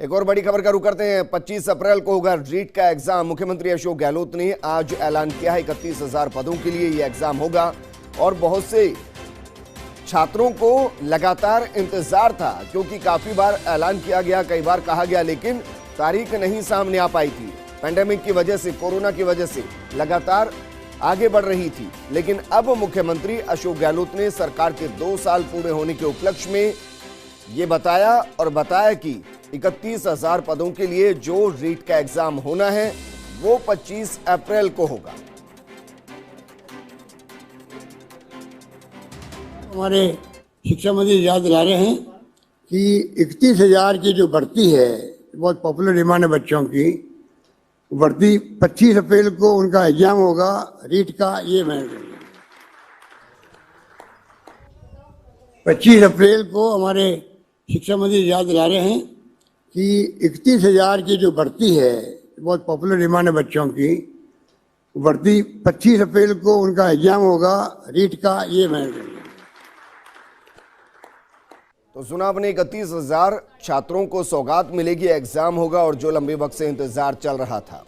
एक और बड़ी खबर का रुख करते हैं। 25 अप्रैल को होगा रीट का एग्जाम। मुख्यमंत्री अशोक गहलोत ने आज ऐलान किया है 31,000 पदों के लिए यह एग्जाम होगा और बहुत से छात्रों को लगातार इंतजार था, क्योंकि काफी बार ऐलान किया गया, कई बार कहा गया, लेकिन तारीख नहीं सामने आ पाई थी। पैंडेमिक की वजह से, कोरोना की वजह से लगातार आगे बढ़ रही थी। लेकिन अब मुख्यमंत्री अशोक गहलोत ने सरकार के 2 साल पूरे होने के उपलक्ष्य में ये बताया कि 31,000 पदों के लिए जो रीट का एग्जाम होना है वो 25 अप्रैल को होगा। हमारे शिक्षा मंत्री याद दिला रहे हैं कि 31,000 की जो भर्ती है, बहुत पॉपुलर डिमांड है बच्चों की, भर्ती 25 अप्रैल को उनका एग्जाम होगा रीट का। ये मैं 25 अप्रैल को हमारे शिक्षा मंत्री याद दिला रहे हैं कि 31,000 की जो भर्ती है, बहुत पॉपुलर डिमांड है बच्चों की, भर्ती 25 अप्रैल को उनका एग्जाम होगा रीट का। ये मैं तो सुना आपने, 31,000 छात्रों को सौगात मिलेगी, एग्जाम होगा और जो लंबे वक्त से इंतजार चल रहा था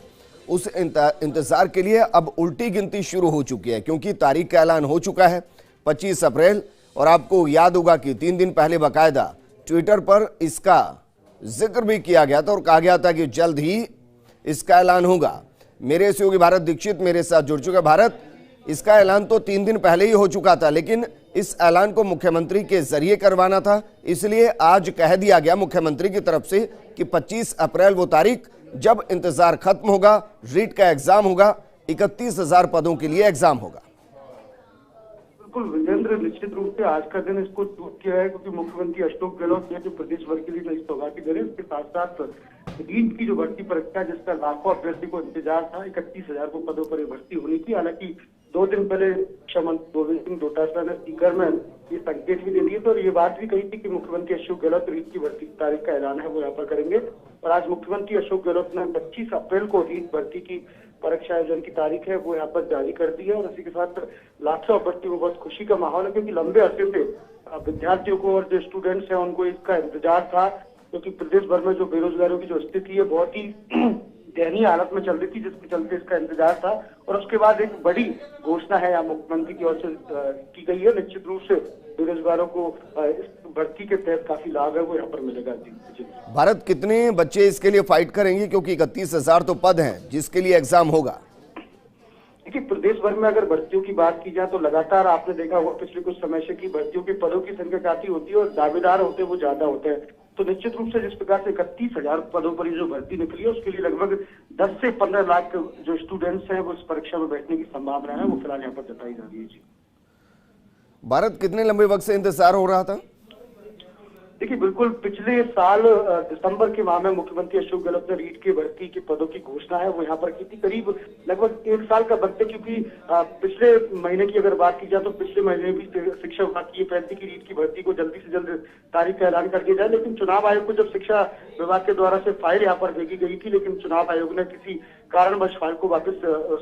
उस इंतजार के लिए अब उल्टी गिनती शुरू हो चुकी है, क्योंकि तारीख का ऐलान हो चुका है 25 अप्रैल। और आपको याद होगा कि 3 दिन पहले बाकायदा ट्विटर पर इसका जिक्र भी किया गया था और कहा गया था कि जल्द ही इसका ऐलान होगा। मेरे सहयोगी भारत दीक्षित मेरे साथ जुड़ चुके। भारत, इसका ऐलान तो 3 दिन पहले ही हो चुका था, लेकिन इस ऐलान को मुख्यमंत्री के जरिए करवाना था, इसलिए आज कह दिया गया मुख्यमंत्री की तरफ से कि 25 अप्रैल वो तारीख जब इंतजार खत्म होगा, रीट का एग्जाम होगा, 31,000 पदों के लिए एग्जाम होगा। बिल्कुल विजेंद्र, निश्चित रूप से आज का दिन इसको चूक किया है, क्योंकि मुख्यमंत्री अशोक गहलोत ने जो प्रदेश भर के लिए नई सौगात दे रहे हैं, उसके साथ साथ रीट की जो भर्ती परीक्षा जिसका लाखों अभ्यर्थी को इंतजार था, 31,000 पदों पर भर्ती होनी थी। हालांकि 2 दिन पहले शिक्षा मंत्री गोविंद सिंह डोटासरा ने स्पीकर में ये संकेत भी दे दिए थे और ये बात भी कही थी कि मुख्यमंत्री अशोक गहलोत रीट की भर्ती तारीख का ऐलान है वो यहाँ पर करेंगे। और आज मुख्यमंत्री अशोक गहलोत ने 25 अप्रैल को रीट भर्ती की परीक्षा आयोजन की तारीख है वो यहाँ पर जारी कर दी है। और इसी के साथ लाखों अभ्यर्थियों को बहुत खुशी का माहौल है, क्योंकि लंबे अरसे से विद्यार्थियों को और जो स्टूडेंट्स हैं उनको इसका इंतजार था, क्योंकि प्रदेश भर में जो बेरोजगारों की जो स्थिति है बहुत ही दयनीय हालत में चल रही थी, जिसके चलते इसका इंतजार था। और उसके बाद एक बड़ी घोषणा है यहाँ मुख्यमंत्री की ओर से की गई है। निश्चित रूप से बेरोजगारों को इस भर्ती के तहत काफी लाभ है वो यहाँ पर मिलेगा। जी भारत, कितने बच्चे इसके लिए फाइट करेंगे, क्योंकि 31,000 तो पद हैं जिसके लिए एग्जाम होगा? देखिए, प्रदेश भर में अगर भर्तियों की बात की जाए तो लगातार आपने देखा होगा पिछले कुछ समय से कि भर्तियों के पदों की संख्या काफी होती है और दावेदार होते हैं वो ज्यादा होते हैं। तो निश्चित रूप से जिस प्रकार से 31,000 पदों पर ये जो भर्ती निकली है उसके लिए लगभग 10 से 15 लाख जो स्टूडेंट्स हैं वो इस परीक्षा में बैठने की संभावना है वो फिलहाल यहाँ पर जताई जा रही है। जी भारत, कितने लंबे वक्त से इंतजार हो रहा था? देखिए, बिल्कुल पिछले साल दिसंबर के माह में मुख्यमंत्री अशोक गहलोत ने रीट की भर्ती के पदों की घोषणा है वो यहाँ पर की थी। करीब लगभग 1 साल का वक्त है, क्योंकि पिछले महीने की अगर बात की जाए तो पिछले महीने भी शिक्षा विभाग की ये पहल थी कि रीट की भर्ती को जल्दी से जल्द तारीख का ऐलान कर दिया जाए। लेकिन चुनाव आयोग को जब शिक्षा विभाग के द्वारा से फाइल यहाँ पर भेजी गई थी, लेकिन चुनाव आयोग ने किसी कारणवश फाइल को वापस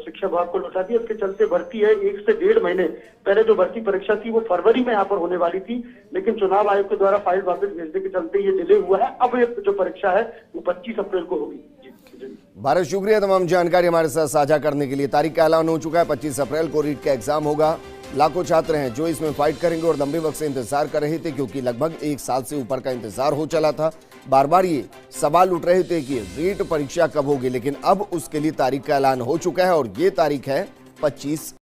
शिक्षा विभाग को लौटा दिया। इसके चलते भर्ती है 1 से 1.5 महीने पहले जो भर्ती परीक्षा थी वो फरवरी में यहाँ पर होने वाली थी, लेकिन चुनाव आयोग के द्वारा फाइल वापस भेजने के चलते ये डिले हुआ है। अब ये जो परीक्षा है वो 25 अप्रैल को होगी। भारत, शुक्रिया तमाम जानकारी हमारे साथ साझा करने के लिए। तारीख का ऐलान हो चुका है, 25 अप्रैल को रीट का एग्जाम होगा। लाखों छात्र हैं जो इसमें फाइट करेंगे और लंबे वक्त से इंतजार कर रहे थे, क्योंकि लगभग 1 साल से ऊपर का इंतजार हो चला था। बार बार ये सवाल उठ रहे थे कि रीट परीक्षा कब होगी, लेकिन अब उसके लिए तारीख का ऐलान हो चुका है और ये तारीख है 25